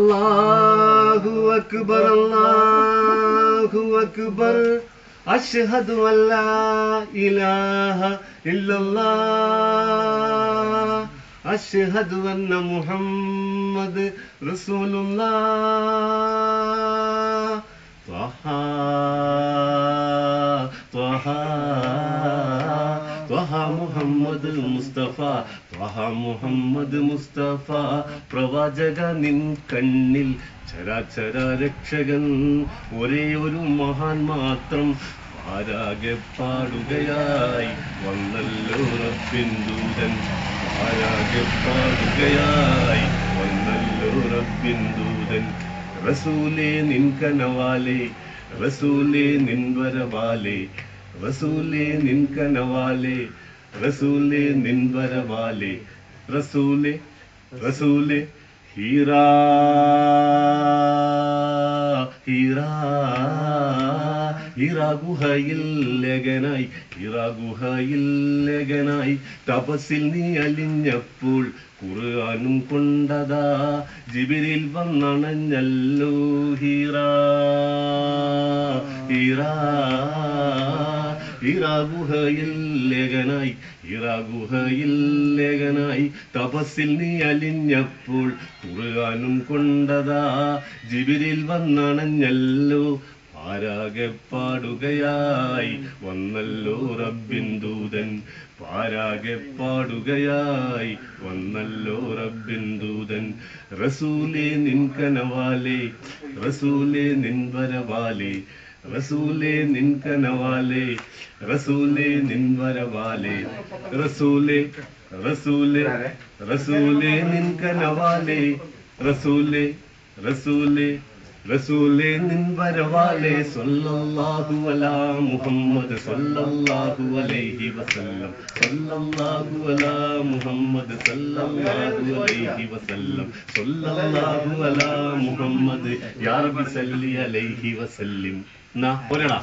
അല്ലാഹു അക്ബർ അല്ലാഹു അക്ബർ അശ്ഹദു അല്ലാ ഇലാഹ ഇല്ലല്ലാഹ് അശ്ഹദു അന്ന മുഹമ്മദ് റസൂലുള്ളാഹ് ത്വഹ ത്വഹ ത്വഹ മുഹമ്മദ് മുസ്തഫ ത്വഹ മുഹമ്മദ് മുസ്തഫ പ്രവാചക നിൻ കണ്ണിൽ ചരാചര രക്ഷകൻ ഒരേ ഒരു മഹാൻ മാത്രം ആരാകെ പാടുകയായി വന്നല്ലോ റബ്ബിൻ ദൂതൻ ആരാകെ പാടുകയായി വന്നല്ലോ റബ്ബിൻ ദൂതൻ റസൂലേ നിൻ കനവാലേ റസൂലേ നിൻ വരവാലേ റസൂലേ നിൻ കനവാലേ റസൂലേ നിൻ വരവാലേ റസൂലേ റസൂലേ ഹീറാ ഹീറാ ഹീറാ ഗുഹയിൽ ലേഖനായി ഹീറാ ഗുഹയിൽ ലേഖനായി തപസ്സിൽ നീ അലിഞ്ഞപ്പോൾ ഖുർആനും കൊണ്ടതാ ജിബ്രീൽ വന്നണഞ്ഞല്ലോ ഹീറാ ഹീറാ ഹീറാ ഗുഹയിൽ ലേഖനായി ഹീറാ ഗുഹയിൽ ലേഖനായി തപസ്സിൽ നീ അലിഞ്ഞപ്പോൾ ഖുർആനും കൊണ്ടതാ ജിബ്രീൽ വന്നണഞ്ഞല്ലോ പാരാകെ പാടുകയായി വന്നല്ലോ റബ്ബിൻ ദൂതൻ പാരാകെ പാടുകയായി വന്നല്ലോ റബ്ബിൻ ദൂതൻ റസൂലേ നിൻ കനവാലേ റസൂലേ നിൻ വരവാലേ റസൂലേ നിൻ കനവാലേ റസൂലേ നിൻ വരവാലേ റസൂലേ റസൂലേ റസൂലേ നിൻ കനവാലേ റസൂലേ റസൂലേ റസൂലേ നിൻ വരവാലേ സ്വല്ലല്ലാഹു അലാ മുഹമ്മദ് സ്വല്ലല്ലാഹു അലൈഹി വസല്ലം സ്വല്ലല്ലാഹു അലാ മുഹമ്മദ് സ്വല്ലല്ലാഹു അലൈഹി വസല്ലം സ്വല്ലല്ലാഹു അലാ മുഹമ്മദ് യാ റബ്ബി സല്ലി അലൈഹി വസല്ലിം. എന്നാ ഒരെടാ